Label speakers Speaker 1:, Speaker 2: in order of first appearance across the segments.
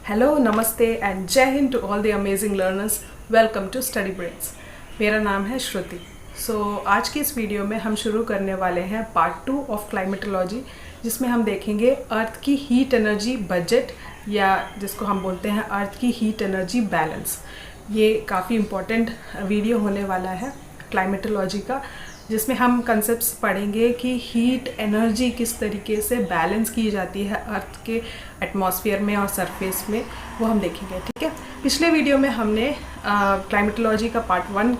Speaker 1: Hello, नमस्ते and जय हिंद to all the amazing learners. Welcome to Study Brains. मेरा नाम है श्रुति। आज की इस वीडियो में हम शुरू करने वाले हैं पार्ट 2 ऑफ क्लाइमेटोलॉजी, जिसमें हम देखेंगे अर्थ की हीट एनर्जी बजट, या जिसको हम बोलते हैं अर्थ की हीट एनर्जी बैलेंस। ये काफ़ी इम्पोर्टेंट वीडियो होने वाला है क्लाइमेटोलॉजी का, जिसमें हम कंसेप्ट्स पढ़ेंगे कि हीट एनर्जी किस तरीके से बैलेंस की जाती है अर्थ के एटमॉस्फेयर में और सरफेस में, वो हम देखेंगे। ठीक है, पिछले वीडियो में हमने क्लाइमेटोलॉजी का पार्ट 1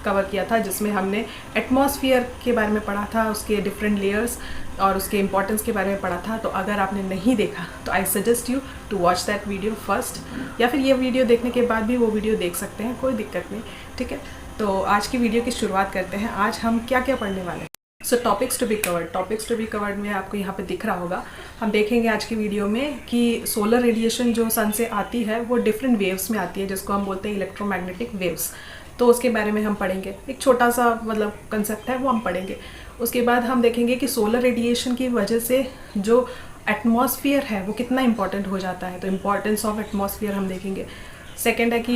Speaker 1: कवर किया था, जिसमें हमने एटमॉस्फेयर के बारे में पढ़ा था, उसके डिफरेंट लेयर्स और उसके इम्पोर्टेंस के बारे में पढ़ा था। तो अगर आपने नहीं देखा तो I suggest you to watch that video first, या फिर ये वीडियो देखने के बाद भी वो वीडियो देख सकते हैं, कोई दिक्कत नहीं। ठीक है, तो आज की वीडियो की शुरुआत करते हैं। आज हम क्या क्या पढ़ने वाले हैं। So topics to be covered में आपको यहाँ पे दिख रहा होगा। हम देखेंगे आज की वीडियो में कि सोलर रेडिएशन जो सन से आती है वो डिफरेंट वेव्स में आती है, जिसको हम बोलते हैं इलेक्ट्रोमैग्नेटिक वेव्स। तो उसके बारे में हम पढ़ेंगे, एक छोटा सा कंसेप्ट है वो हम पढ़ेंगे। उसके बाद हम देखेंगे कि सोलर रेडिएशन की वजह से जो एटमॉस्फेयर है वो कितना इंपॉर्टेंट हो जाता है, तो इम्पॉर्टेंस ऑफ एटमॉस्फेयर हम देखेंगे। सेकेंड है कि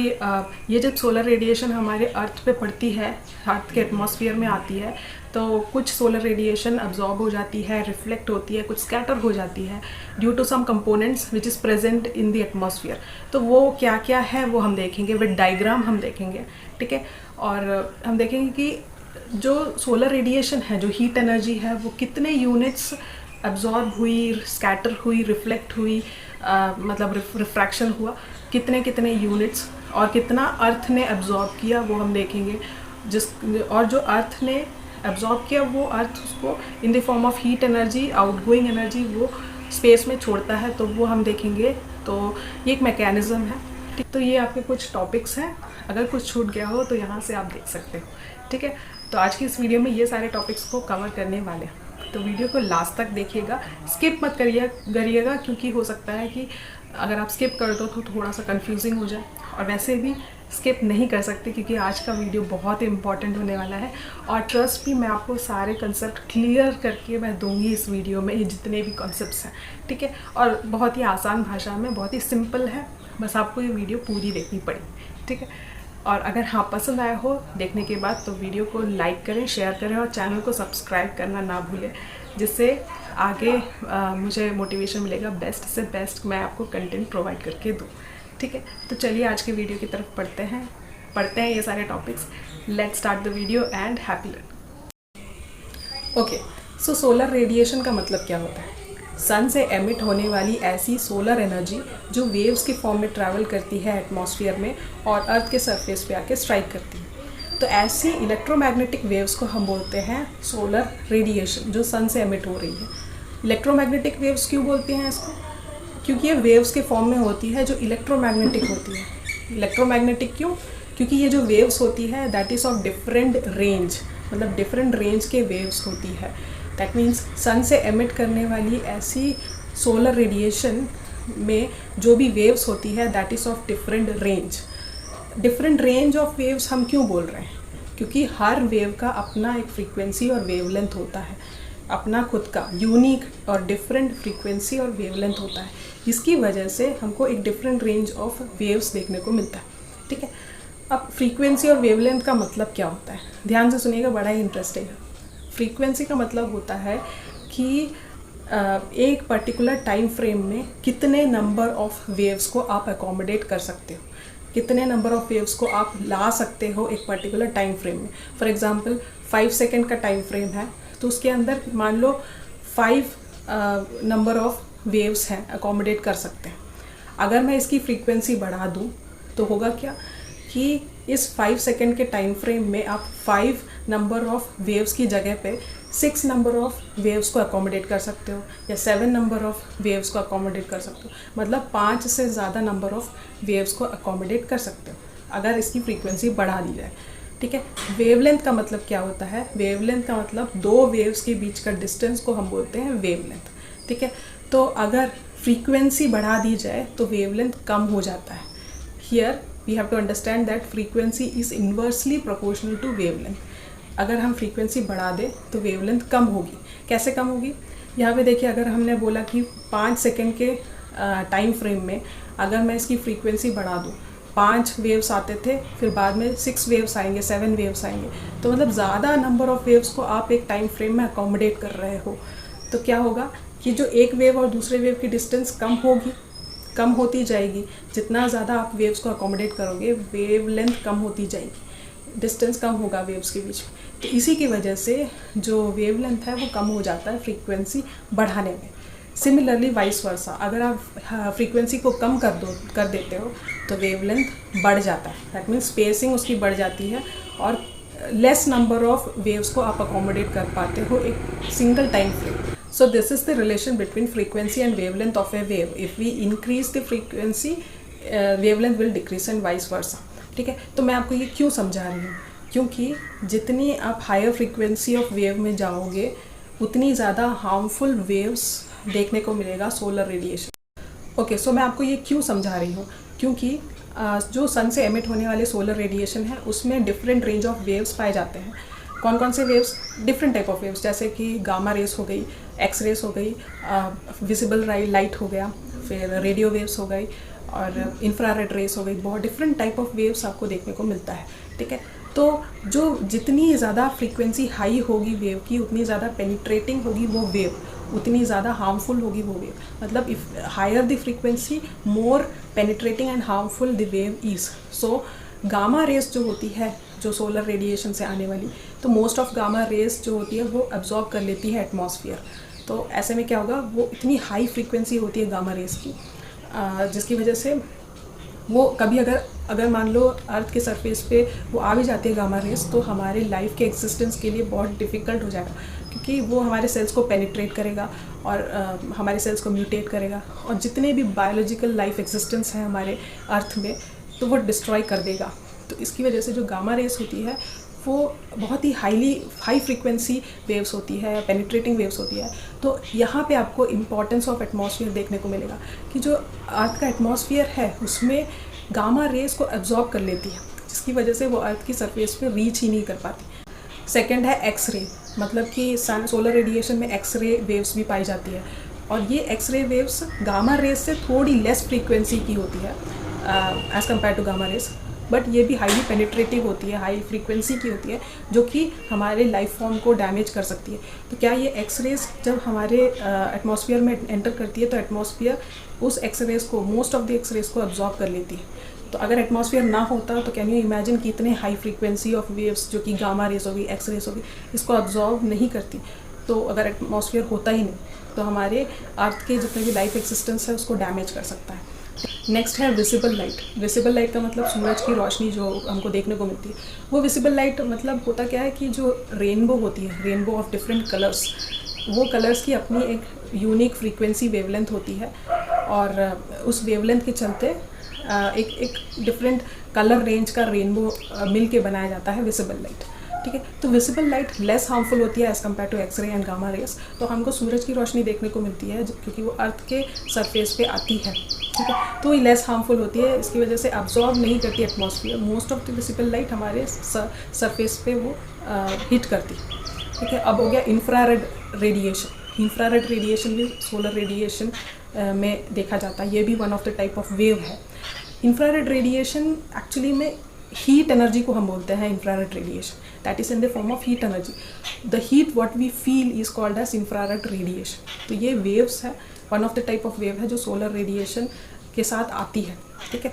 Speaker 1: ये जब सोलर रेडिएशन हमारे अर्थ पे पड़ती है, अर्थ के एटमॉस्फेयर में आती है, तो कुछ सोलर रेडिएशन अब्जॉर्ब हो जाती है, रिफ्लेक्ट होती है, कुछ स्कैटर हो जाती है due to some components which is present in the atmosphere. तो वो क्या क्या है वो हम देखेंगे, विद डायग्राम हम देखेंगे। ठीक है, और हम देखेंगे कि जो सोलर रेडिएशन है, जो हीट एनर्जी है, वो कितने यूनिट्स अब्जॉर्ब हुई, स्कैटर हुई, रिफ्लेक्ट हुई, रिफ्रैक्शन हुआ, कितने यूनिट्स, और कितना अर्थ ने अब्जॉर्ब किया वो हम देखेंगे। और जो अर्थ ने अब्जॉर्ब किया वो अर्थ उसको इन the form of heat energy, outgoing energy वो स्पेस में छोड़ता है, तो वो हम देखेंगे। तो ये एक मैकेनिज्म है। ठीक, तो ये आपके कुछ टॉपिक्स हैं, अगर कुछ छूट गया हो तो यहाँ से आप देख सकते हो। ठीक है, तो आज की इस वीडियो में ये सारे टॉपिक्स को कवर करने वाले हैं, तो वीडियो को लास्ट तक देखिएगा, स्किप मत करिएगा, क्योंकि हो सकता है कि अगर आप स्किप कर दो तो थोड़ा सा कंफ्यूजिंग हो जाए, और वैसे भी स्किप नहीं कर सकते क्योंकि आज का वीडियो बहुत ही इंपॉर्टेंट होने वाला है। और ट्रस्ट भी, मैं आपको सारे कंसेप्ट क्लियर करके मैं दूंगी इस वीडियो में, ये जितने भी कॉन्सेप्ट्स हैं। ठीक है, और बहुत ही आसान भाषा में, बहुत ही सिंपल है, बस आपको ये वीडियो पूरी देखनी पड़ेगी। ठीक है, और अगर हाँ पसंद आया हो देखने के बाद तो वीडियो को लाइक करें, शेयर करें और चैनल को सब्सक्राइब करना ना भूलें, जिससे आगे मुझे मोटिवेशन मिलेगा, बेस्ट से बेस्ट मैं आपको कंटेंट प्रोवाइड करके दूँ। ठीक है, तो चलिए आज की वीडियो की तरफ पढ़ते हैं ये सारे topics. Let's start the video and happy learning. Okay, so solar radiation का मतलब क्या होता है? सन से एमिट होने वाली ऐसी सोलर एनर्जी जो वेव्स के फॉर्म में ट्रैवल करती है एटमॉस्फेयर में और अर्थ के सरफेस पे आके स्ट्राइक करती है। तो ऐसी इलेक्ट्रोमैग्नेटिक वेव्स को हम बोलते हैं सोलर रेडिएशन, जो सन से एमिट हो रही है। इलेक्ट्रोमैग्नेटिक वेव्स क्यों बोलते हैं इसको? क्योंकि ये वेव्स के फॉर्म में होती है जो इलेक्ट्रोमैग्नेटिक होती है। इलेक्ट्रोमैग्नेटिक क्यों? क्योंकि ये जो वेव्स होती है that is of different range, different range के वेव्स होती है। दैट मीन्स सन से एमिट करने वाली ऐसी सोलर रेडिएशन में जो भी वेव्स होती है that is of different range. Different range of waves हम क्यों बोल रहे हैं? क्योंकि हर वेव का अपना एक फ्रीक्वेंसी और वेवलेंथ होता है, अपना खुद का यूनिक और डिफरेंट फ्रीक्वेंसी और वेवलेंथ होता है, जिसकी वजह से हमको एक डिफरेंट रेंज ऑफ वेव्स देखने को मिलता है। ठीक है, अब फ्रीक्वेंसी और वेवलेंथ का मतलब क्या होता है? ध्यान से सुनिएगा, बड़ा ही इंटरेस्टिंग है। फ्रीक्वेंसी का मतलब होता है कि एक पर्टिकुलर टाइम फ्रेम में कितने नंबर ऑफ वेव्स को आप अकोमोडेट कर सकते हो, कितने नंबर ऑफ वेव्स को आप ला सकते हो एक पर्टिकुलर टाइम फ्रेम में। फॉर एग्जांपल 5 सेकेंड का टाइम फ्रेम है, तो उसके अंदर मान लो 5 नंबर ऑफ वेव्स हैं, अकोमोडेट कर सकते हैं। अगर मैं इसकी फ्रीक्वेंसी बढ़ा दूँ तो होगा क्या कि इस 5 सेकेंड के टाइम फ्रेम में आप 5 नंबर ऑफ वेव्स की जगह पे 6 नंबर ऑफ वेव्स को अकोमोडेट कर सकते हो, या 7 नंबर ऑफ वेव्स को अकोमोडेट कर सकते हो। मतलब 5 से ज़्यादा नंबर ऑफ वेव्स को अकोमोडेट कर सकते हो अगर इसकी फ्रीक्वेंसी बढ़ा दी जाए। ठीक है, वेवलेंथ का मतलब क्या होता है? वेवलेंथ का मतलब दो वेव्स के बीच का डिस्टेंस को हम बोलते हैं वेवलेंथ। ठीक है, तो अगर फ्रीक्वेंसी बढ़ा दी जाए तो वेवलेंथ कम हो जाता है। Here we have to understand that frequency is inversely proportional to wavelength. अगर हम फ्रीक्वेंसी बढ़ा दें तो वेवलेंथ कम होगी। कैसे कम होगी? यहाँ पे देखिए, अगर हमने बोला कि 5 सेकेंड के टाइम फ्रेम में अगर मैं इसकी फ्रीक्वेंसी बढ़ा दूँ, 5 वेव्स आते थे, फिर बाद में 6 वेव्स आएंगे, 7 वेव्स आएंगे, तो मतलब ज़्यादा नंबर ऑफ़ वेव्स को आप एक टाइम फ्रेम में अकोमोडेट कर रहे हो, तो क्या होगा कि जो एक वेव और दूसरे वेव की डिस्टेंस कम होती जाएगी। जितना ज़्यादा आप वेव्स को अकोमोडेट करोगे, वेव लेंथ कम होती जाएगी, डिस्टेंस कम होगा वेव्स के बीच में। तो इसी की वजह से जो वेव लेंथ है वो कम हो जाता है फ्रीक्वेंसी बढ़ाने में। सिमिलरली वाइस वर्सा, अगर आप फ्रीक्वेंसी को कम कर देते हो तो वेव लेंथ बढ़ जाता है। दैट मीन्स स्पेसिंग उसकी बढ़ जाती है और लेस नंबर ऑफ वेव्स को आप अकोमोडेट कर पाते हो एक single time frame. So this is the relation between frequency and wavelength of a wave. If we increase the frequency, wavelength will decrease and vice versa. ठीक है, तो मैं आपको ये क्यों समझा रही हूँ, क्योंकि जितनी आप हायर फ्रीक्वेंसी ऑफ वेव में जाओगे उतनी ज़्यादा हार्मफुल वेव्स देखने को मिलेगा, सोलर रेडिएशन। ओके, सो मैं आपको ये क्यों समझा रही हूँ, क्योंकि जो सन से एमिट होने वाले सोलर रेडिएशन है उसमें डिफरेंट रेंज ऑफ वेव्स पाए जाते हैं। कौन कौन से waves? Different type of waves, जैसे कि गामा रेस हो गई, एक्स रेस हो गई, विजिबल लाइट हो गया, फिर रेडियो वेव्स हो गई और इंफ्रारेड रेस हो गई। बहुत डिफरेंट टाइप ऑफ वेव्स आपको देखने को मिलता है। ठीक है, तो जो जितनी ज़्यादा फ्रीक्वेंसी हाई होगी वेव की, उतनी ज़्यादा पेनिट्रेटिंग होगी वो वेव, उतनी ज़्यादा हार्मफुल होगी वो वेव। मतलब if higher the frequency, more penetrating and harmful the wave is. So gamma rays जो होती है, जो सोलर रेडिएशन से आने वाली, तो मोस्ट ऑफ गामा रेस जो होती है वो अब्जॉर्ब कर लेती है एटमॉस्फेयर। तो ऐसे में क्या होगा, वो इतनी हाई फ्रीक्वेंसी होती है गामा रेस की, जिसकी वजह से वो कभी अगर मान लो अर्थ के सरफेस पे वो आ भी जाती है गामा रेस, तो हमारे लाइफ के एग्जिस्टेंस के लिए बहुत डिफ़िकल्ट हो जाएगा, क्योंकि वो हमारे सेल्स को पेनिट्रेट करेगा और हमारे सेल्स को म्यूटेट करेगा, और जितने भी बायोलॉजिकल लाइफ एग्जिस्टेंस हैं हमारे अर्थ में, तो वो डिस्ट्रॉय कर देगा। तो इसकी वजह से जो गामा रेस होती है वो बहुत ही हाई फ्रीक्वेंसी वेव्स होती है, पेनिट्रेटिंग वेव्स होती है। तो यहाँ पे आपको इम्पॉर्टेंस ऑफ एटमॉस्फेयर देखने को मिलेगा कि जो अर्थ का एटमॉस्फेयर है उसमें गामा रेस को एब्जॉर्ब कर लेती है, जिसकी वजह से वो अर्थ की सरफेस पे रीच ही नहीं कर पाती। सेकेंड है एक्स रे, मतलब कि सोलर रेडिएशन में एक्स रे वेव्स भी पाई जाती है, और ये X ray waves gamma rays से थोड़ी लेस फ्रीक्वेंसी की होती है as compared to gamma rays, but ये भी हाईली पेनिट्रेटिव होती है, हाई फ्रीक्वेंसी की होती है, जो कि हमारे लाइफ फॉर्म को डैमेज कर सकती है। तो क्या ये एक्स रेज जब हमारे एटमॉस्फेयर में एंटर करती है तो एटमॉस्फेयर उस एक्स रेज को, most of the X rays को अब्जॉर्ब कर लेती है। तो अगर एटमॉस्फेयर ना होता तो कैन यू इमेजिन कि इतने हाई फ्रीक्वेंसी ऑफ वेव्स जो कि गामा रेस होगी, एक्स रेस होगी, इसको अब्जॉर्ब नहीं करती। तो अगर एटमॉस्फेयर होता ही नहीं तो हमारे अर्थ के जितने भी लाइफ एक्सिस्टेंस है उसको डैमेज कर सकता है। नेक्स्ट है विजिबल लाइट। विजिबल लाइट का मतलब सूरज की रोशनी जो हमको देखने को मिलती है, वो विजिबल लाइट मतलब होता क्या है कि जो रेनबो होती है, रेनबो ऑफ डिफरेंट कलर्स, वो कलर्स की अपनी एक यूनिक फ्रीक्वेंसी वेवलेंथ होती है, और उस वेवलेंथ के चलते एक डिफरेंट कलर रेंज का रेनबो मिल के बनाया जाता है विजिबल लाइट। ठीक है, तो विजिबल लाइट लेस हार्मफुल होती है as compared to X ray and gamma rays. तो हमको सूरज की रोशनी देखने को मिलती है क्योंकि वो अर्थ के सरफेस पे आती है। ठीक है, तो ये लेस हार्मफुल होती है, इसकी वजह से अब्जॉर्ब नहीं करती atmosphere. Most of the visible light हमारे सरफेस पे वो हिट करती है। ठीक है, अब हो गया इंफ्रारेड रेडिएशन। इंफ्रारेड रेडिएशन भी सोलर रेडिएशन में देखा जाता है, ये भी one of the type of wave है। इंफ्रारेड रेडिएशन एक्चुअली में हीट एनर्जी को हम बोलते हैं infrared radiation, that is in the form of heat energy. The heat what we feel is called as infrared radiation. तो ये waves है, one of the type of wave है जो सोलर रेडिएशन के साथ आती है। ठीक है,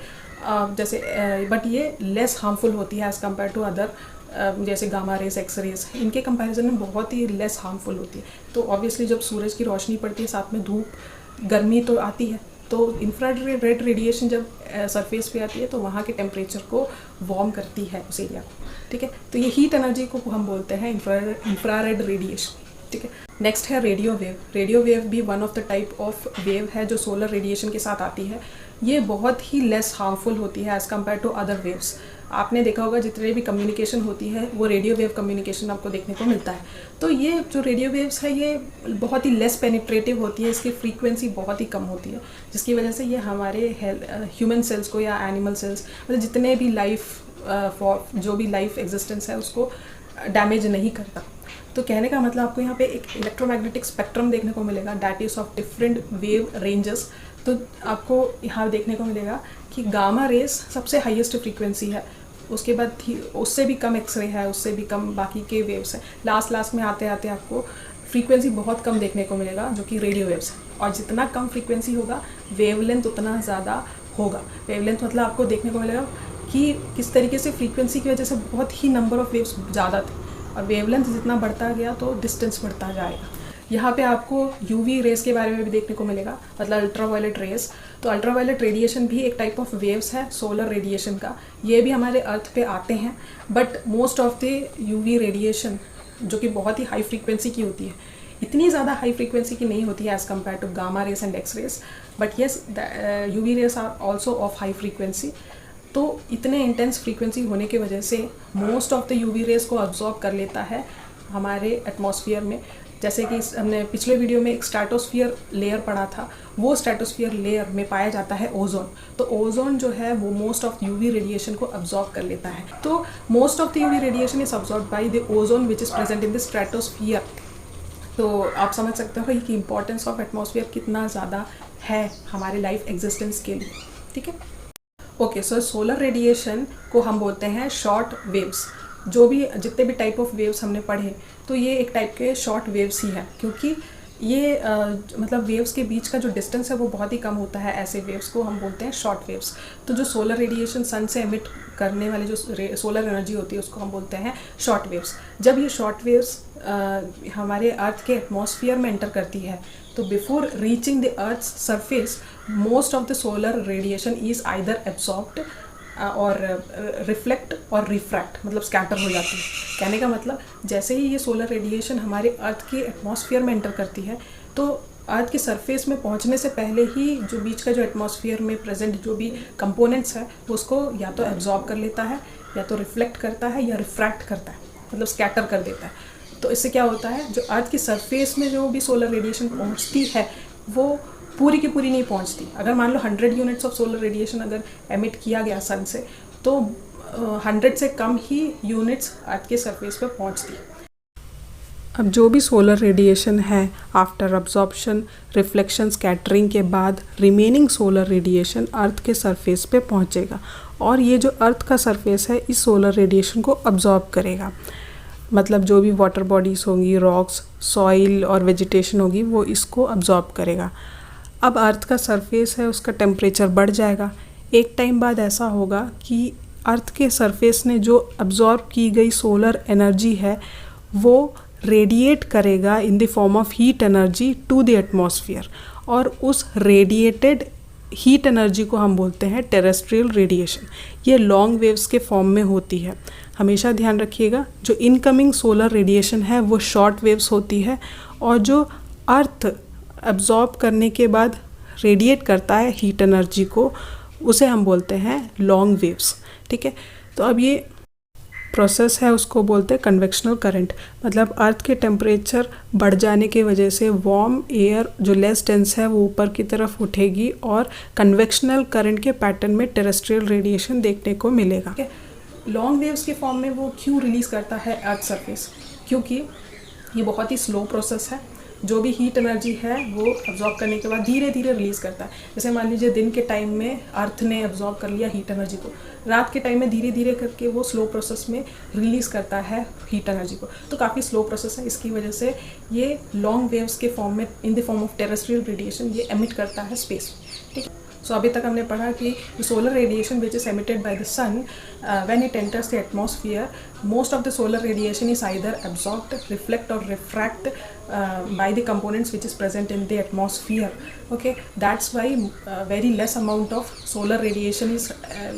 Speaker 1: जैसे बट ये लेस हार्मफुल होती है एज़ कम्पेयर टू अदर, जैसे गामा रेस, एक्स रेस, इनके कंपैरिजन में बहुत ही लेस हार्मफुल होती है। तो ऑब्वियसली जब सूरज की रोशनी पड़ती है, साथ में धूप, गर्मी तो आती है, तो इंफ्रारेड रेडिएशन जब सरफेस पे आती है तो वहाँ के टेम्परेचर को वार्म करती है उस एरिया को। ठीक है, तो ये हीट एनर्जी को हम बोलते हैं इंफ्रारेड रेडिएशन। ठीक है, नेक्स्ट है रेडियो वेव। रेडियो वेव भी one of the type of wave है जो सोलर रेडिएशन के साथ आती है। ये बहुत ही लेस हार्मफुल होती है as compared to other waves. आपने देखा होगा जितने भी कम्युनिकेशन होती है वो रेडियो वेव कम्युनिकेशन आपको देखने को मिलता है। तो ये जो रेडियो वेव्स है ये बहुत ही लेस पेनिट्रेटिव होती है, इसकी फ्रीक्वेंसी बहुत ही कम होती है, जिसकी वजह से ये हमारे ह्यूमन सेल्स को या एनिमल सेल्स, मतलब जितने भी जो भी लाइफ एग्जिस्टेंस है उसको डैमेज नहीं करता। तो कहने का मतलब आपको यहाँ पे एक इलेक्ट्रोमैग्नेटिक स्पेक्ट्रम देखने को मिलेगा, that is of different wave ranges तो आपको यहाँ देखने को मिलेगा कि गामा रेस सबसे हाईएस्ट फ्रीक्वेंसी है, उसके बाद उससे भी कम एक्सरे है, उससे भी कम बाकी के वेव्स हैं। लास्ट में आते आते आपको फ्रीक्वेंसी बहुत कम देखने को मिलेगा जो कि रेडियो वेव्स है। और जितना कम फ्रीक्वेंसी होगा वेवलेंथ उतना ज़्यादा होगा। वेवलेंथ मतलब आपको देखने को मिलेगा कि किस तरीके से फ्रीक्वेंसी की वजह से बहुत ही नंबर ऑफ़ वेव्स ज़्यादा थे, और वेवलेंथ जितना बढ़ता गया तो डिस्टेंस बढ़ता जाएगा। यहाँ पे आपको यूवी रेस के बारे में भी देखने को मिलेगा, मतलब अल्ट्रावायलेट रेस। तो अल्ट्रावायलेट रेडिएशन भी एक टाइप ऑफ वेव्स है सोलर रेडिएशन का, ये भी हमारे अर्थ पे आते हैं। But most of the UV radiation जो कि बहुत ही हाई फ्रीक्वेंसी की होती है, इतनी ज़्यादा हाई फ्रीक्वेंसी की नहीं होती है as compared to gamma rays and X rays, but yes UV rays are also of high frequency. तो इतने इंटेंस फ्रीक्वेंसी होने की वजह से most of the UV rays को अब्जॉर्ब कर लेता है हमारे एटमॉस्फेयर में। जैसे कि हमने पिछले वीडियो में एक स्ट्रेटोस्फियर लेयर पढ़ा था, वो स्ट्रेटोस्फियर लेयर में पाया जाता है ओजोन। तो ओजोन जो है वो मोस्ट ऑफ यूवी रेडिएशन को अब्जॉर्ब कर लेता है। तो most of the UV radiation is absorb by the ozone which is present in the stratosphere. तो आप समझ सकते हो कि इंपॉर्टेंस ऑफ एटमॉस्फेयर कितना ज़्यादा है हमारे लाइफ एग्जिस्टेंस के लिए। ठीक है, ओके। सो सोलर रेडिएशन को हम बोलते हैं शॉर्ट वेव्स। जो भी जितने भी टाइप ऑफ वेव्स हमने पढ़े, तो ये एक टाइप के शॉर्ट वेव्स ही हैं, क्योंकि ये मतलब वेव्स के बीच का जो डिस्टेंस है वो बहुत ही कम होता है। ऐसे वेव्स को हम बोलते हैं शॉर्ट वेव्स। तो जो सोलर रेडिएशन सन से एमिट करने वाली जो सोलर एनर्जी होती है उसको हम बोलते हैं शॉर्ट वेव्स। जब ये शॉर्ट वेव्स हमारे अर्थ के एटमॉस्फेयर में एंटर करती है, तो before reaching the earth surface most of the solar radiation is either absorbed और रिफ्लेक्ट और रिफ्रैक्ट, मतलब स्कैटर हो जाती है। कहने का मतलब जैसे ही ये सोलर रेडिएशन हमारे अर्थ के एटमॉस्फेयर में एंटर करती है, तो अर्थ के सरफेस में पहुंचने से पहले ही जो बीच का जो एटमॉस्फेयर में प्रेजेंट जो भी कंपोनेंट्स है उसको या तो एब्जॉर्ब कर लेता है, या तो रिफ्लेक्ट करता है, या रिफ्रैक्ट करता है, मतलब स्कैटर कर देता है। तो इससे क्या होता है, जो अर्थ की सरफेस में जो भी सोलर रेडिएशन पहुंचती है वो पूरी की पूरी नहीं पहुंचती। अगर मान लो 100 यूनिट्स ऑफ सोलर रेडिएशन अगर एमिट किया गया सन से, तो 100 से कम ही यूनिट्स अर्थ के सरफेस पे पहुंचती। अब जो भी सोलर रेडिएशन है आफ्टर अब्जॉर्प्शन, रिफ्लेक्शन, स्कैटरिंग के बाद रिमेनिंग सोलर रेडिएशन अर्थ के सरफेस पे पहुंचेगा, और ये जो अर्थ का सरफेस है इस सोलर रेडिएशन को अब्जॉर्ब करेगा। मतलब जो भी वाटर बॉडीज़ होंगी, रॉक्स, सॉइल और वेजिटेशन होगी, वो इसको अब्जॉर्ब करेगा। अब अर्थ का सरफेस है उसका टेम्परेचर बढ़ जाएगा। एक टाइम बाद ऐसा होगा कि अर्थ के सरफेस ने जो अब्जॉर्ब की गई सोलर एनर्जी है वो रेडिएट करेगा in the form of heat energy to the atmosphere, और उस रेडिएटेड हीट एनर्जी को हम बोलते हैं टेरेस्ट्रियल रेडिएशन। ये लॉन्ग वेव्स के फॉर्म में होती है। हमेशा ध्यान रखिएगा, जो इनकमिंग सोलर रेडिएशन है वो शॉर्ट वेव्स होती है, और जो अर्थ अब्जॉर्ब करने के बाद रेडिएट करता है हीट एनर्जी को, उसे हम बोलते हैं लॉन्ग वेव्स। ठीक है, तो अब ये प्रोसेस है उसको बोलते हैं कन्वेक्शनल करंट। मतलब अर्थ के टेम्परेचर बढ़ जाने की वजह से वार्म एयर जो लेस डेंस है वो ऊपर की तरफ उठेगी, और कन्वेक्शनल करंट के पैटर्न में टेरेस्ट्रियल रेडिएशन देखने को मिलेगा। लॉन्ग वेव्स के फॉर्म में वो क्यों रिलीज़ करता है अर्थ सरफेस, क्योंकि ये बहुत ही स्लो प्रोसेस है। जो भी हीट एनर्जी है वो अब्जॉर्ब करने के बाद धीरे धीरे रिलीज़ करता है। जैसे मान लीजिए दिन के टाइम में अर्थ ने अब्जॉर्ब कर लिया हीट एनर्जी को, रात के टाइम में धीरे धीरे करके वो स्लो प्रोसेस में रिलीज़ करता है हीट एनर्जी को। तो काफ़ी स्लो प्रोसेस है, इसकी वजह से ये लॉन्ग वेव्स के फॉर्म में इन the form of terrestrial radiation ये एमिट करता है स्पेस में। ठीक है, सो अभी तक हमने पढ़ा कि solar radiation which is emitted by the sun when it enters the atmosphere, most of the solar radiation is either absorbed, reflect और refract by the components which is present in the atmosphere. Okay, that's why very less amount of solar radiation is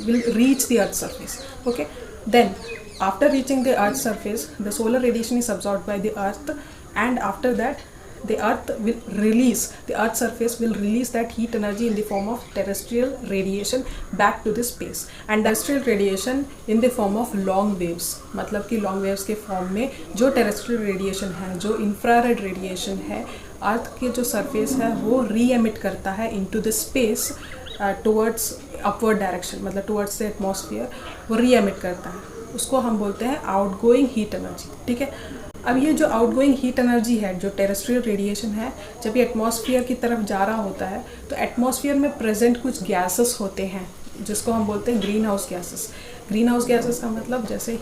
Speaker 1: will reach the earth's surface. Okay, then after reaching the earth's surface, the solar radiation is absorbed by the earth, and after that the earth will release, the earth's surface will release that heat energy in the form of terrestrial radiation back to the space, and terrestrial radiation in the form of long waves. मतलब कि long waves के फॉर्म में जो terrestrial radiation है, जो infrared radiation है, अर्थ के जो सरफेस है वो री एमिट करता है into the space towards upward direction, मतलब towards the atmosphere वो री एमिट करता है। उसको हम बोलते हैं आउटगोइंग हीट एनर्जी। ठीक है, अब ये जो आउटगोइंग हीट एनर्जी है, जो टेरेस्ट्रियल रेडिएशन है, जब ये एटमॉस्फेयर की तरफ जा रहा होता है तो एटमॉस्फेयर में प्रेजेंट कुछ गैसेस होते हैं जिसको हम बोलते हैं green house gases. Greenhouse gases का मतलब जैसे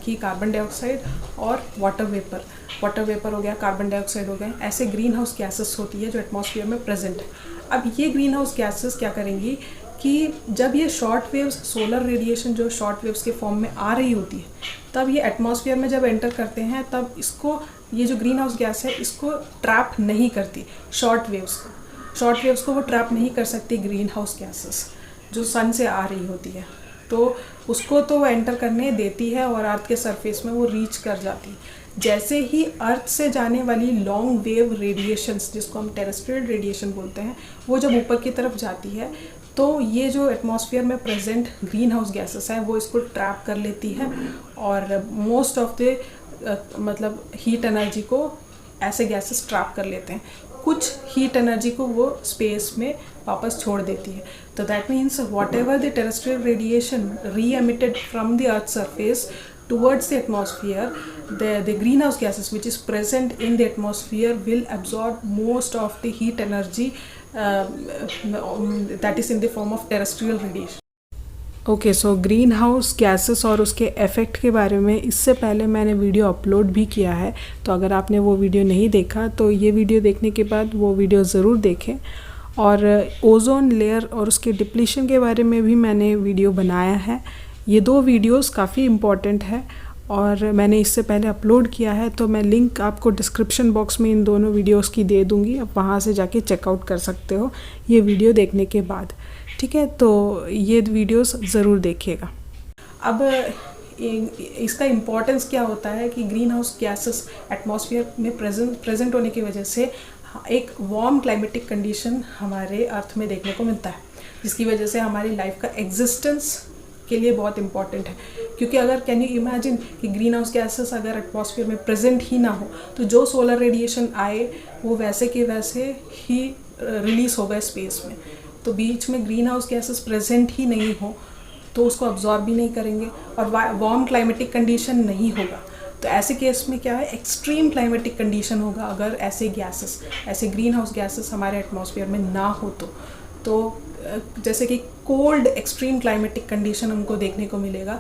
Speaker 1: कि कार्बन डाइऑक्साइड और वाटर वेपर हो गया, कार्बन डाइऑक्साइड हो गया, ऐसे ग्रीन हाउस गैसेस होती है जो एटमॉस्फेयर में प्रेजेंट है। अब ये ग्रीन हाउस गैसेस क्या करेंगी कि जब ये शॉर्ट वेव्स, सोलर रेडिएशन जो शॉर्ट वेव्स के फॉर्म में आ रही होती है, तब ये एटमॉस्फेयर में जब एंटर करते हैं तब इसको, ये जो ग्रीन हाउस गैस है, इसको ट्रैप नहीं करती शॉर्ट वेव्स को वो ट्रैप नहीं कर सकती ग्रीन हाउस गैसेस जो सन से आ रही होती है। तो उसको तो वो एंटर करने देती है और अर्थ के सरफेस में वो रीच कर जाती है। जैसे ही अर्थ से जाने वाली लॉन्ग वेव रेडिएशंस, जिसको हम टेरेस्ट्रियल रेडिएशन बोलते हैं, वो जब ऊपर की तरफ जाती है तो ये जो एटमॉस्फेयर में प्रेजेंट ग्रीन हाउस गैसेस है वो इसको ट्रैप कर लेती है और मोस्ट ऑफ द मतलब हीट एनर्जी को ऐसे गैसेस ट्रैप कर लेते हैं। कुछ हीट एनर्जी को वो स्पेस में वापस छोड़ देती है। तो that means whatever the terrestrial radiation re-emitted from the earth surface towards the atmosphere, the greenhouse gases which is present in the atmosphere will absorb most of the heat energy that is in the form of terrestrial radiation. Okay, so green house gases और उसके effect के बारे में इससे पहले मैंने video upload भी किया है, तो अगर आपने वो वीडियो नहीं देखा तो ये वीडियो देखने के बाद वो वीडियो ज़रूर देखें। और ओजोन लेयर और उसके डिप्लीशन के बारे में भी मैंने वीडियो बनाया है। ये 2 वीडियोस काफ़ी इम्पॉर्टेंट है और मैंने इससे पहले अपलोड किया है, तो मैं लिंक आपको डिस्क्रिप्शन बॉक्स में इन दोनों वीडियोस की दे दूँगी। आप वहाँ से जाके चेकआउट कर सकते हो ये वीडियो देखने के बाद, ठीक है। तो ये वीडियोस ज़रूर देखिएगा। अब इसका इम्पोर्टेंस क्या होता है कि ग्रीन हाउस गैसेस एटमॉस्फेयर में प्रेजेंट होने की वजह से एक वार्म क्लाइमेटिक कंडीशन हमारे अर्थ में देखने को मिलता है, जिसकी वजह से हमारी लाइफ का एग्जिस्टेंस के लिए बहुत इंपॉर्टेंट है। क्योंकि अगर कैन यू इमेजिन कि ग्रीन हाउस गैसेस अगर एटमॉस्फेयर में प्रेजेंट ही ना हो तो जो सोलर रेडिएशन आए वो वैसे के वैसे ही रिलीज़ हो गए स्पेस में। तो बीच में ग्रीन हाउस गैसेस प्रेजेंट ही नहीं हो तो उसको अब्जॉर्ब भी नहीं करेंगे और वार्म क्लाइमेटिक कंडीशन नहीं होगा। तो ऐसे केस में क्या है, एक्सट्रीम क्लाइमेटिक कंडीशन होगा अगर ऐसे ग्रीन हाउस गैसेस हमारे एटमॉस्फेयर में ना हो तो जैसे कि कोल्ड एक्सट्रीम क्लाइमेटिक कंडीशन हमको देखने को मिलेगा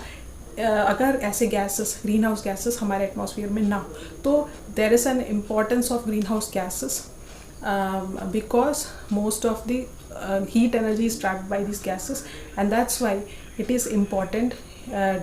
Speaker 1: अगर ऐसे गैसेस, ग्रीन हाउस गैसेस हमारे एटमॉस्फेयर में ना हो। तो there is an importance of greenhouse gases because most of the heat energy is trapped by these gases and that's why it is important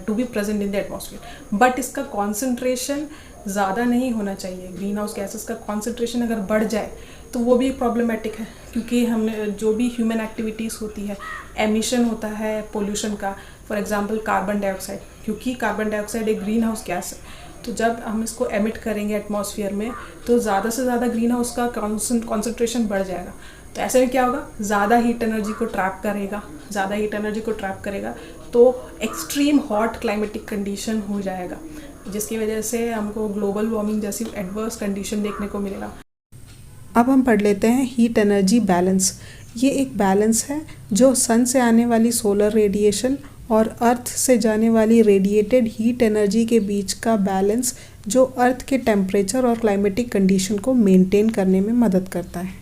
Speaker 1: to be present in the atmosphere. But इसका concentration ज़्यादा नहीं होना चाहिए। Green house gases का concentration अगर बढ़ जाए तो वो भी प्रॉब्लमेटिक है, क्योंकि हमने जो भी ह्यूमन एक्टिविटीज़ होती है, एमिशन होता है पोल्यूशन का, फॉर एग्जांपल कार्बन डाइऑक्साइड, क्योंकि कार्बन डाइऑक्साइड एक ग्रीन हाउस गैस है। तो जब हम इसको एमिट करेंगे एटमॉस्फेयर में तो ज़्यादा से ज़्यादा ग्रीन हाउस का कॉन्सेंट्रेशन बढ़ जाएगा। तो ऐसे में क्या होगा, ज़्यादा हीट एनर्जी को ट्रैप करेगा तो एक्सट्रीम हॉट क्लाइमेटिक कंडीशन हो जाएगा, जिसकी वजह से हमको ग्लोबल वार्मिंग जैसी एडवर्स कंडीशन देखने को मिलेगा। अब हम पढ़ लेते हैं हीट एनर्जी बैलेंस। ये एक बैलेंस है जो सन से आने वाली सोलर रेडिएशन और अर्थ से जाने वाली रेडिएटेड हीट एनर्जी के बीच का बैलेंस, जो अर्थ के टेम्परेचर और क्लाइमेटिक कंडीशन को मेंटेन करने में मदद करता है,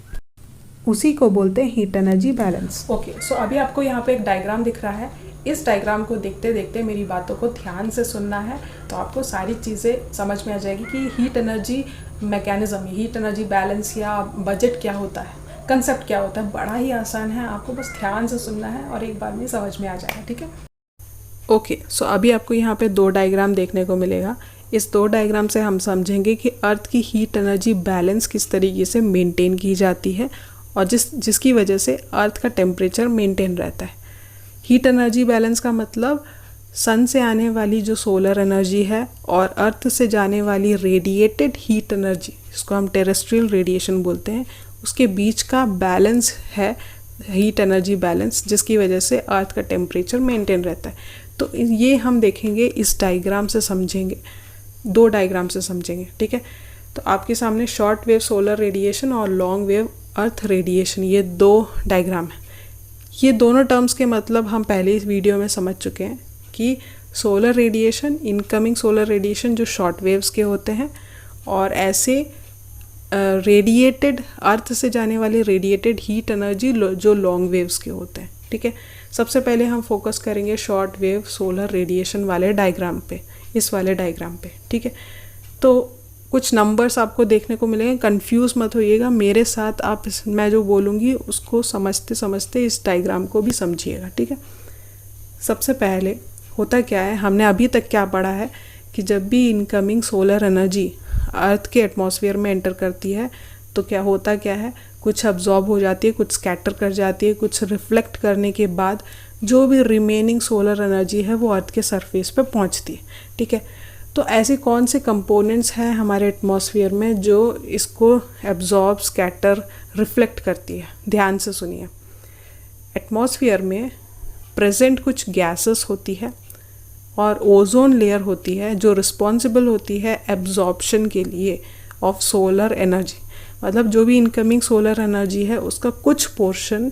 Speaker 1: उसी को बोलते हैं हीट एनर्जी बैलेंस। ओके, सो अभी आपको यहाँ पे एक डायग्राम दिख रहा है। इस डायग्राम को देखते देखते मेरी बातों को ध्यान से सुनना है तो आपको सारी चीज़ें समझ में आ जाएगी कि heat energy mechanism, heat energy balance या बजट क्या होता है, कंसेप्ट क्या होता है। बड़ा ही आसान है, आपको बस ध्यान से सुनना है और एक बार में समझ में आ जाएगा, ठीक है। ओके, सो अभी आपको यहाँ पे 2 डायग्राम देखने को मिलेगा। इस 2 डायग्राम से हम समझेंगे कि अर्थ की हीट एनर्जी बैलेंस किस तरीके से मेंटेन की जाती है और जिसकी वजह से अर्थ का टेम्परेचर मेंटेन रहता है। हीट एनर्जी बैलेंस का मतलब सन से आने वाली जो सोलर एनर्जी है और अर्थ से जाने वाली रेडिएटेड हीट एनर्जी, जिसको हम टेरेस्ट्रियल रेडिएशन बोलते हैं, उसके बीच का बैलेंस है हीट एनर्जी बैलेंस, जिसकी वजह से अर्थ का टेम्परेचर मेंटेन रहता है। तो ये हम देखेंगे, इस डायग्राम से समझेंगे, 2 डायग्राम से समझेंगे, ठीक है। तो आपके सामने शॉर्ट वेव सोलर रेडिएशन और लॉन्ग वेव अर्थ रेडिएशन, ये 2 डायग्राम हैं। ये दोनों टर्म्स के मतलब हम पहले इस वीडियो में समझ चुके हैं कि solar radiation, incoming solar radiation जो शॉर्ट वेव्स के होते हैं, और ऐसे रेडिएटेड अर्थ से जाने वाले रेडिएटेड हीट एनर्जी जो लॉन्ग वेव्स के होते हैं। ठीक है, सबसे पहले हम फोकस करेंगे शॉर्ट वेव सोलर रेडिएशन वाले डायग्राम पे, इस वाले डायग्राम पे। ठीक है, तो कुछ नंबर्स आपको देखने को मिलेंगे, कंफ्यूज मत होइएगा मेरे साथ, आप मैं जो बोलूँगी उसको समझते समझते इस डायग्राम को भी समझिएगा। ठीक है, सबसे पहले होता क्या है, हमने अभी तक क्या पढ़ा है कि जब भी इनकमिंग सोलर एनर्जी अर्थ के एटमॉस्फेयर में एंटर करती है तो क्या होता क्या है, कुछ अब्जॉर्ब हो जाती है, कुछ स्कैटर कर जाती है, कुछ रिफ्लेक्ट करने के बाद जो भी रिमेनिंग सोलर एनर्जी है वो अर्थ के सरफेस पे पहुंचती है। ठीक है, तो ऐसे कौन से कंपोनेंट्स हैं हमारे एटमॉस्फेयर में जो इसको एब्जॉर्ब, स्कैटर, रिफ्लेक्ट करती है? ध्यान से सुनिए। एटमॉस्फेयर में प्रेजेंट कुछ गैसेस होती है और ओजोन लेयर होती है जो रिस्पॉन्सिबल होती है एब्जॉर्प्शन के लिए ऑफ सोलर एनर्जी। मतलब जो भी इनकमिंग सोलर एनर्जी है उसका कुछ पोर्शन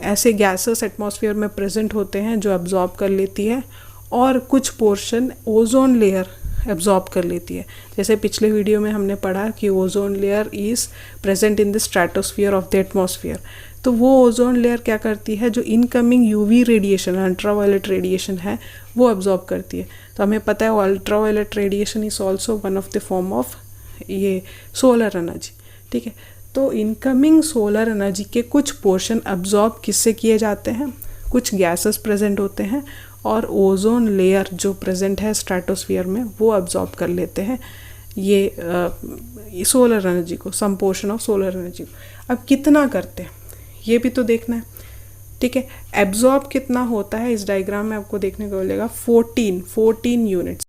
Speaker 1: ऐसे गैसेस एटमॉस्फेयर में प्रेजेंट होते हैं जो एब्जॉर्ब कर लेती है, और कुछ पोर्शन ओजोन लेयर एब्जॉर्ब कर लेती है। जैसे पिछले वीडियो में हमने पढ़ा कि ozone layer is present in the stratosphere of the atmosphere. तो वो ओजोन लेयर क्या करती है, जो incoming UV radiation, ultraviolet radiation है वो एब्जॉर्ब करती है। तो हमें पता है ultraviolet radiation is also one of the form of ये सोलर एनर्जी। ठीक है, तो इनकमिंग सोलर एनर्जी के कुछ पोर्शन एब्जॉर्ब किससे किए जाते हैं, कुछ गैसेस प्रेजेंट होते हैं और ओजोन लेयर जो प्रेजेंट है स्ट्रेटोस्फीयर में वो एब्जॉर्ब कर लेते हैं ये सोलर एनर्जी को, some portion of solar energy को। अब कितना करते हैं ये भी तो देखना है। ठीक है, एब्जॉर्ब कितना होता है इस डायग्राम में आपको देखने को मिलेगा 14 यूनिट्स।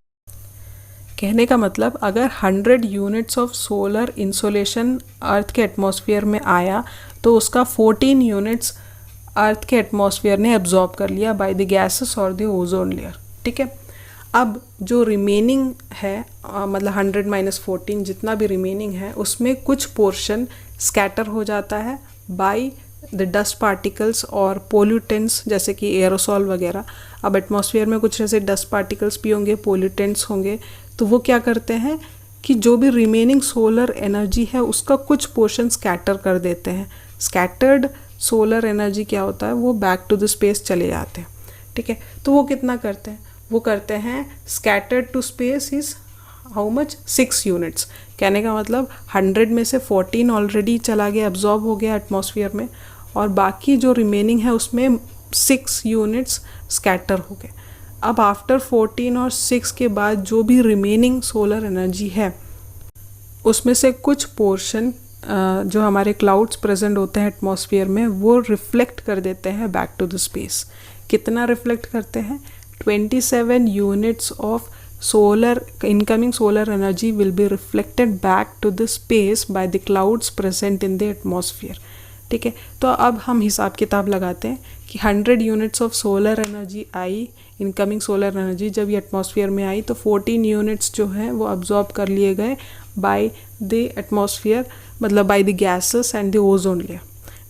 Speaker 1: कहने का मतलब अगर 100 यूनिट्स ऑफ सोलर इंसोलेशन अर्थ के एटमॉस्फेयर में आया तो उसका 14 यूनिट्स अर्थ के एटमॉस्फेयर ने एब्जॉर्ब कर लिया बाय द गैसेस और द ओजोन लेयर। ठीक है, अब जो रिमेनिंग है मतलब 100 - 14 जितना भी रिमेनिंग है उसमें कुछ पोर्शन स्कैटर हो जाता है बाय द डस्ट पार्टिकल्स और पोल्यूटेंट्स जैसे कि एरोसॉल वगैरह। अब एटमॉस्फेयर में कुछ ऐसे डस्ट पार्टिकल्स भी होंगे, पोल्यूटेंट्स होंगे, तो वो क्या करते हैं कि जो भी रिमेनिंग सोलर एनर्जी है उसका कुछ पोर्शन स्कैटर कर देते हैं। स्कैटर्ड सोलर एनर्जी क्या होता है, वो बैक टू द स्पेस चले जाते हैं। ठीक है, तो वो कितना करते हैं, वो करते हैं scattered to space is how much 6 units. कहने का मतलब 100 में से 14 ऑलरेडी चला गया, एब्जॉर्ब हो गया एटमॉस्फेयर में, और बाकी जो रिमेनिंग है उसमें 6 यूनिट्स स्कैटर हो गए। अब आफ्टर 14 और 6 के बाद जो भी रिमेनिंग सोलर एनर्जी है उसमें से कुछ पोर्शन जो हमारे क्लाउड्स प्रेजेंट होते हैं एटमॉस्फेयर में वो रिफ्लेक्ट कर देते हैं बैक टू द स्पेस। कितना रिफ्लेक्ट करते हैं, 27 units of solar incoming solar energy will be reflected back to the space by the clouds present in the atmosphere. ठीक है, तो अब हम हिसाब किताब लगाते हैं कि 100 units of solar energy I, incoming solar energy जब ये एटमॉस्फेयर में आई तो 14 यूनिट्स जो हैं वो अब्जॉर्ब कर लिए गए बाय द एटमॉस्फेयर, मतलब by the gases and the ozone layer.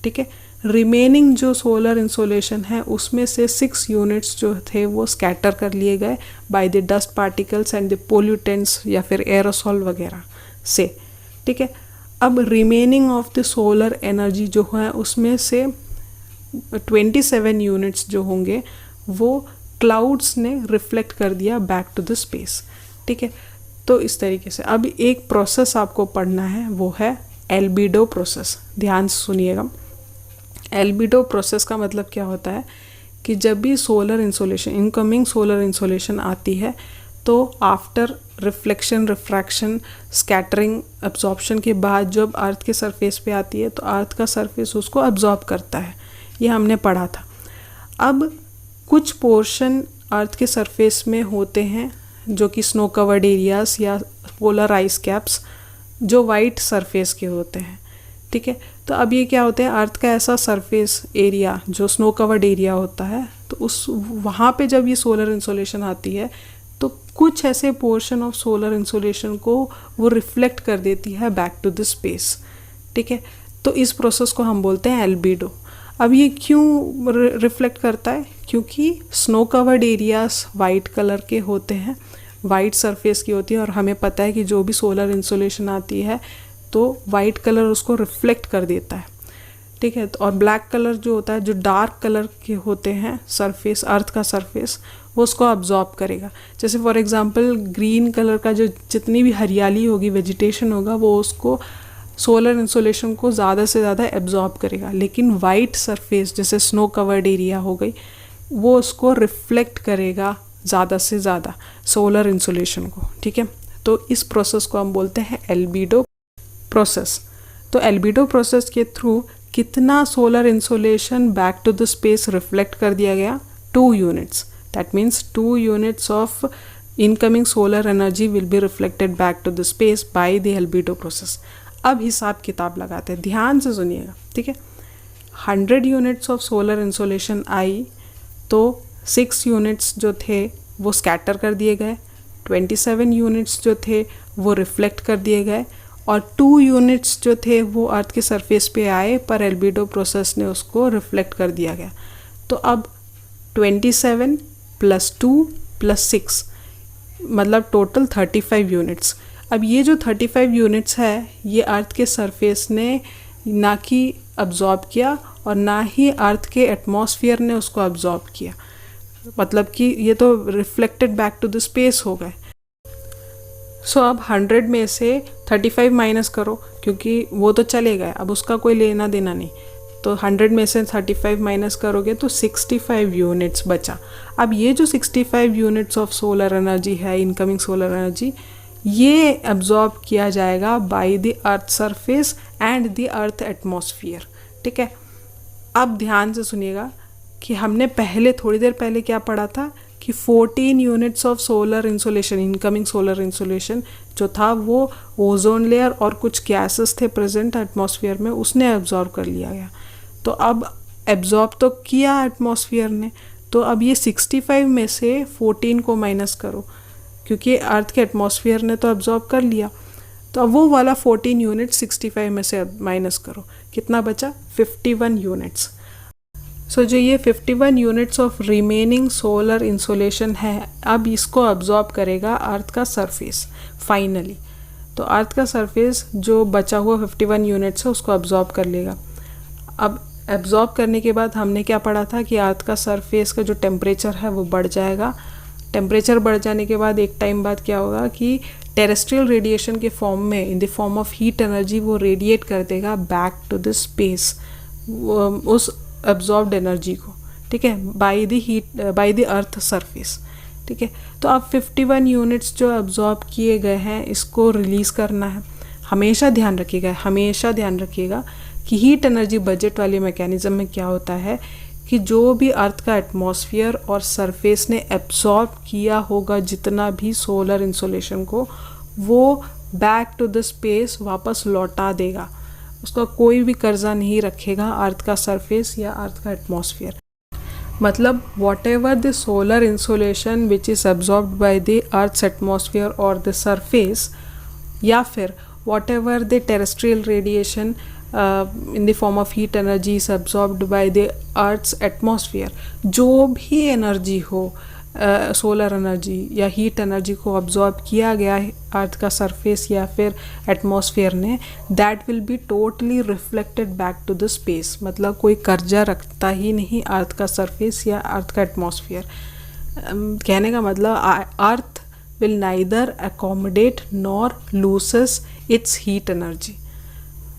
Speaker 1: ठीक है, रिमेनिंग जो सोलर इंसोलेशन है उसमें से 6 यूनिट्स जो थे वो स्कैटर कर लिए गए by the dust particles and the pollutants या फिर एरोसॉल वगैरह से। ठीक है, अब remaining of the solar energy जो है उसमें से 27 यूनिट्स जो होंगे वो क्लाउड्स ने रिफ्लेक्ट कर दिया बैक टू द स्पेस। ठीक है, तो इस तरीके से अब एक प्रोसेस आपको पढ़ना है, वो है एल्बिडो प्रोसेस। ध्यान से सुनिएगा। एल्बिडो प्रोसेस का मतलब क्या होता है कि जब भी solar insolation, incoming solar insolation आती है तो after reflection, refraction, scattering, absorption के बाद जब अर्थ के सरफेस पे आती है तो अर्थ का सरफेस उसको एब्जॉर्ब करता है, ये हमने पढ़ा था। अब कुछ पोर्शन अर्थ के सरफेस में होते हैं जो कि स्नो कवर्ड एरियाज या पोलर आइस कैप्स जो वाइट सरफेस के होते हैं। ठीक है, तो अब ये क्या होते हैं, अर्थ का ऐसा सरफेस एरिया जो स्नो कवर्ड एरिया होता है, तो उस वहाँ पे जब ये सोलर इंसोलेशन आती है तो कुछ ऐसे पोर्शन ऑफ सोलर इंसोलेशन को वो रिफ्लेक्ट कर देती है बैक टू द स्पेस। ठीक है, तो इस प्रोसेस को हम बोलते हैं एल्बिडो। अब ये क्यों रिफ्लेक्ट करता है, क्योंकि snow covered areas white colour के होते हैं वाइट सरफेस की होती है, और हमें पता है कि जो भी सोलर इंसोलेशन आती है तो वाइट कलर उसको रिफ्लेक्ट कर देता है, ठीक है। और ब्लैक कलर जो होता है, जो डार्क कलर के होते हैं सरफेस, अर्थ का सरफेस, वो उसको अब्जॉर्ब करेगा। जैसे फॉर एग्जांपल ग्रीन कलर का जो जितनी भी हरियाली होगी, वेजिटेशन होगा, वो उसको सोलर इंसोलेशन को ज़्यादा से ज़्यादा एब्जॉर्ब करेगा। लेकिन वाइट सरफेस जैसे स्नो कवर्ड एरिया हो गई, वो उसको रिफ्लेक्ट करेगा ज़्यादा से ज़्यादा सोलर इंसोलेशन को, ठीक है। तो इस प्रोसेस को हम बोलते हैं एल्बिडो प्रोसेस। तो एल्बिडो प्रोसेस के थ्रू कितना solar insolation back to the space reflect कर दिया गया? 2 units. That means 2 units of incoming solar energy will be reflected back to the space by the albedo process. अब हिसाब किताब लगाते हैं, ध्यान से सुनिएगा, ठीक है। 100 यूनिट्स ऑफ सोलर इंसोलेशन आई तो 6 यूनिट्स जो थे वो स्कैटर कर दिए गए, 27 यूनिट्स जो थे वो रिफ्लेक्ट कर दिए गए, और 2 यूनिट्स जो थे वो अर्थ के सरफेस पे आए, पर एल्बिडो प्रोसेस ने उसको रिफ्लेक्ट कर दिया गया। तो अब 27 + 2 + 6 मतलब टोटल 35 यूनिट्स। अब ये जो 35 यूनिट्स है, ये अर्थ के सरफेस ने ना कि अब्जॉर्ब किया और ना ही अर्थ के एटमॉस्फेयर ने उसको अब्जॉर्ब किया, मतलब कि ये तो reflected back to the space हो गए। सो अब 100 में से 35 माइनस करो, क्योंकि वो तो चले गए, अब उसका कोई लेना देना नहीं। तो 100 में से 35 माइनस करोगे तो 65 यूनिट्स बचा। अब ये जो 65 यूनिट्स ऑफ सोलर एनर्जी है, इनकमिंग सोलर एनर्जी, ये एब्जॉर्ब किया जाएगा bye the earth surface and the earth atmosphere, ठीक है। अब ध्यान से सुनिएगा कि हमने पहले थोड़ी देर पहले क्या पढ़ा था कि 14 units of solar insolation, incoming solar insolation जो था वो ओजोन लेयर और कुछ गैसेस थे प्रेजेंट एटमॉस्फेयर में, उसने एब्जॉर्ब कर लिया गया। तो अब एब्जॉर्ब तो किया एटमॉस्फेयर ने, तो अब ये 65 में से 14 को माइनस करो, क्योंकि अर्थ के एटमॉस्फेयर ने तो एब्जॉर्ब कर लिया। तो अब वो वाला 14 यूनिट 65 में से माइनस करो, कितना बचा? 51 यूनिट्स। सो जो ये 51 units of remaining solar insolation है, अब इसको अब्जॉर्ब करेगा अर्थ का सरफेस फाइनली। तो अर्थ का सरफेस जो बचा हुआ 51 यूनिट्स है उसको अब्जॉर्ब कर लेगा। अब एब्जॉर्ब करने के बाद हमने क्या पढ़ा था कि अर्थ का सरफेस का जो टेम्परेचर है वो बढ़ जाएगा। टेम्परेचर बढ़ जाने के बाद एक टाइम बाद क्या होगा कि टेरेस्ट्रियल रेडिएशन के फॉर्म में, इन the form of heat energy, वो रेडिएट कर देगा बैक टू द स्पेस उस एब्जॉर्ब्ड एनर्जी को, ठीक है, by the heat, bye the earth surface, ठीक है। तो अब 51 यूनिट्स जो एब्जॉर्ब किए गए हैं इसको रिलीज़ करना है। हमेशा ध्यान रखिएगा कि हीट एनर्जी बजट वाले मैकेनिज्म में क्या होता है कि जो भी अर्थ का एटमॉस्फेयर और सरफेस ने एब्जॉर्ब किया होगा जितना भी सोलर इंसोलेशन को, वो बैक टू द स्पेस वापस लौटा देगा। उसका कोई भी कर्जा नहीं रखेगा अर्थ का सरफेस या अर्थ का एटमॉस्फेयर। मतलब whatever the solar insolation which is absorbed by the earth's atmosphere और द सरफेस, या फिर whatever the terrestrial radiation in the form of heat energy is absorbed by the earth's atmosphere, जो भी energy हो, solar energy या heat energy को absorb किया गया है अर्थ का सरफेस या फिर एटमॉस्फेयर ने, that will be totally reflected back to the space. मतलब कोई कर्जा रखता ही नहीं अर्थ का सरफेस या अर्थ का एटमॉस्फेयर। कहने का मतलब earth will neither accommodate nor loses its heat energy,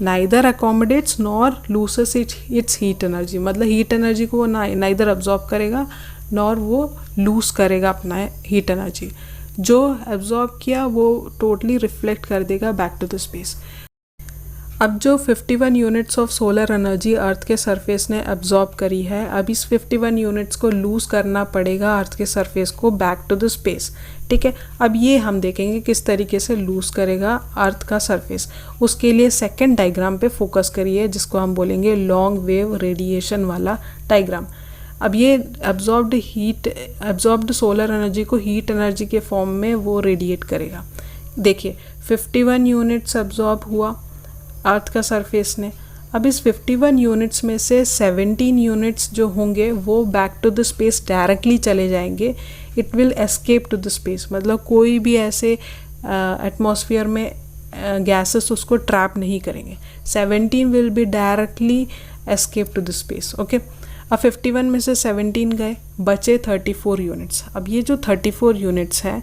Speaker 1: neither accommodates nor loses its heat energy. मतलब हीट एनर्जी को वो नाइदर अब्जॉर्ब करेगा नॉर वो लूज करेगा अपना हीट एनर्जी। जो एब्जॉर्ब किया वो टोटली रिफ्लेक्ट कर देगा बैक टू द स्पेस। अब जो 51 यूनिट्स ऑफ सोलर एनर्जी अर्थ के सरफेस ने एब्जॉर्ब करी है, अब इस 51 यूनिट्स को लूज़ करना पड़ेगा अर्थ के सरफेस को बैक टू द स्पेस, ठीक है। अब ये हम देखेंगे किस तरीके से लूज़ करेगा अर्थ का सरफेस। उसके लिए सेकंड डायग्राम पे फोकस करिए, जिसको हम बोलेंगे लॉन्ग वेव रेडिएशन वाला डायग्राम। अब ये एब्जॉर्ब्ड सोलर एनर्जी को हीट एनर्जी के फॉर्म में वो रेडिएट करेगा। देखिए 51 यूनिट्स एब्जॉर्ब हुआ अर्थ का सरफेस ने। अब इस 51 यूनिट्स में से 17 यूनिट्स जो होंगे वो back to the space directly चले जाएंगे it will escape to the space, मतलब कोई भी ऐसे एटमॉस्फेयर में गैसेस उसको ट्रैप नहीं करेंगे। 17 will be directly escape to the space. Okay, अब 51 में से 17 गए, बचे 34 यूनिट्स। अब ये जो 34 यूनिट्स हैं,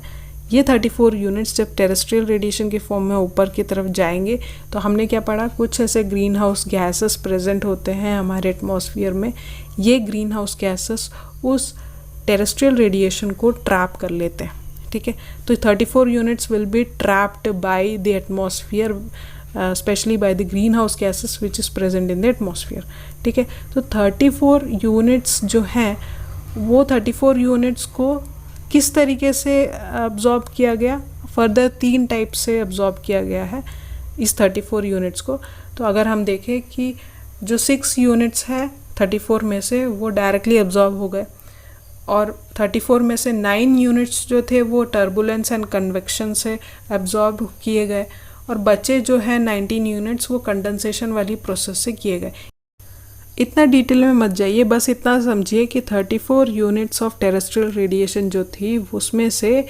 Speaker 1: ये 34 यूनिट्स जब टेरेस्ट्रियल रेडिएशन के फॉर्म में ऊपर की तरफ जाएंगे तो हमने क्या पढ़ा, कुछ ऐसे ग्रीन हाउस गैसेस प्रेजेंट होते हैं हमारे एटमॉस्फेयर में। ये ग्रीन हाउस गैसेस उस टेरेस्ट्रियल रेडिएशन को ट्रैप कर लेते हैं। ठीक है, तो 34 units will be trapped by the atmosphere, specially by the green house gases which is present in the atmosphere. ठीक है, तो 34 यूनिट्स जो हैं वो 34 यूनिट्स को किस तरीके से अब्जॉर्ब किया गया, फर्दर 3 टाइप से अब्जॉर्ब किया गया है इस 34 यूनिट्स को। तो अगर हम देखें कि जो 6 यूनिट्स है 34 में से वो डायरेक्टली अब्जॉर्ब हो गए, और 34 में से 9 यूनिट्स जो थे वो टर्बुलेंस एंड कन्वेक्शन से अब्जॉर्ब किए गए, और बचे जो है 19 यूनिट्स वो कंडेंसेशन वाली प्रोसेस से किए गए। इतना डिटेल में मत जाइए, बस इतना समझिए कि 34 यूनिट्स ऑफ टेरेस्ट्रियल रेडिएशन जो थी उसमें से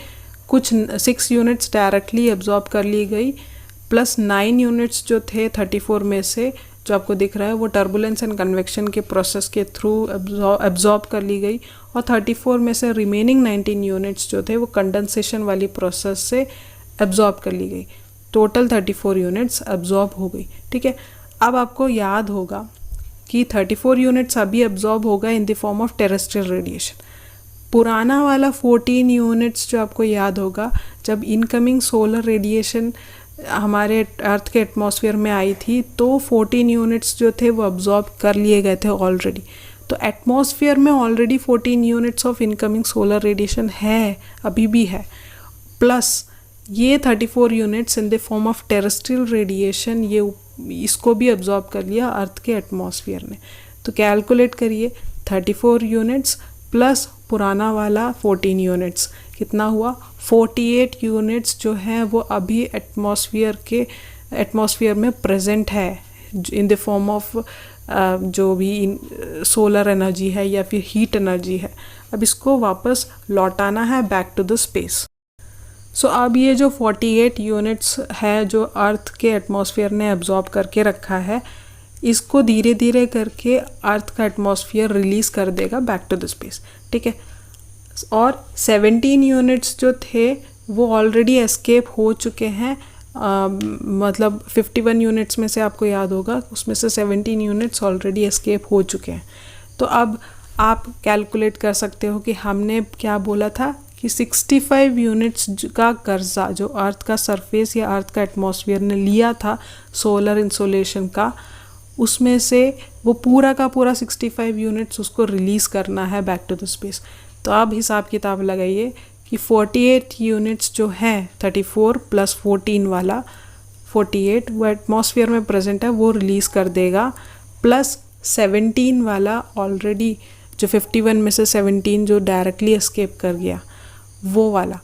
Speaker 1: कुछ 6 यूनिट्स डायरेक्टली अब्जॉर्ब कर ली गई, प्लस 9 यूनिट्स जो थे 34 में से जो आपको दिख रहा है वो टर्बुलेंस एंड कन्वेक्शन के प्रोसेस के थ्रू अब्जॉर्ब कर ली गई, और 34 में से रिमेनिंग 19 यूनिट्स जो थे वो कंडेंसेशन वाली प्रोसेस से अब्जॉर्ब कर ली गई। टोटल 34 यूनिट्स अब्जॉर्ब हो गई। ठीक है, अब आपको याद होगा कि 34 यूनिट्स अभी अब्जॉर्ब होगा इन the form of terrestrial radiation. पुराना वाला 14 यूनिट्स जो आपको याद होगा, जब इनकमिंग सोलर रेडिएशन हमारे अर्थ के एटमॉस्फेयर में आई थी तो 14 यूनिट्स जो थे वो अब्जॉर्ब कर लिए गए थे ऑलरेडी। तो एटमॉस्फेयर में already 14 units of incoming solar radiation है, अभी भी है, प्लस ये 34 units in the form of terrestrial radiation, ये इसको भी अब्जॉर्ब कर लिया अर्थ के एटमॉस्फेयर ने। तो कैलकुलेट करिए, 34 यूनिट्स प्लस पुराना वाला 14 यूनिट्स, कितना हुआ? 48 यूनिट्स जो हैं वो अभी एटमॉस्फेयर में प्रेजेंट है इन द फॉर्म ऑफ जो भी सोलर एनर्जी है या फिर हीट एनर्जी है। अब इसको वापस लौटाना है बैक टू द स्पेस। सो अब ये जो 48 यूनिट्स है जो अर्थ के एटमॉस्फेयर ने अब्जॉर्ब करके रखा है, इसको धीरे धीरे करके अर्थ का एटमॉस्फेयर रिलीज़ कर देगा बैक टू द स्पेस। ठीक है, और 17 यूनिट्स जो थे वो ऑलरेडी एस्केप हो चुके हैं, मतलब 51 यूनिट्स में से आपको याद होगा उसमें से 17 यूनिट्स ऑलरेडी एस्केप हो चुके हैं। तो अब आप कैलकुलेट कर सकते हो कि हमने क्या बोला था कि 65 यूनिट्स का कर्जा जो अर्थ का सरफेस या अर्थ का एटमॉस्फेयर ने लिया था सोलर इंसोलेशन का, उसमें से वो पूरा का पूरा 65 यूनिट्स उसको रिलीज़ करना है बैक टू द स्पेस। तो आप हिसाब किताब लगाइए कि 48 यूनिट्स जो हैं 34 प्लस 14 वाला 48 वो एटमॉस्फेयर में प्रेजेंट है, वो रिलीज़ कर देगा, प्लस 17 वाला ऑलरेडी जो 51 में से 17 जो डायरेक्टली एस्केप कर गया वो वाला।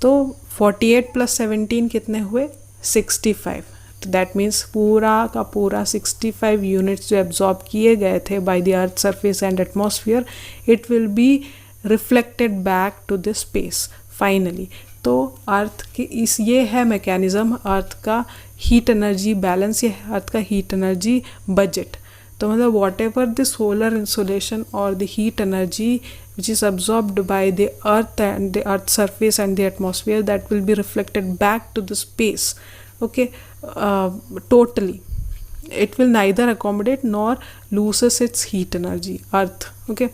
Speaker 1: तो 48 प्लस 17 कितने हुए? 65। तो दैट मीन्स पूरा का पूरा 65 यूनिट्स जो एब्जॉर्ब किए गए थे by the earth surface and atmosphere, it will be reflected back to the space finally. तो अर्थ की ये है मैकेनिज़्म अर्थ का हीट एनर्जी बैलेंस या अर्थ का हीट एनर्जी बजट। तो मतलब whatever the solar insolation और the heat energy which is absorbed by the earth and the earth surface and the atmosphere, that will be reflected back to the space. Okay, totally it will neither accommodate nor loses its heat energy, earth. Okay,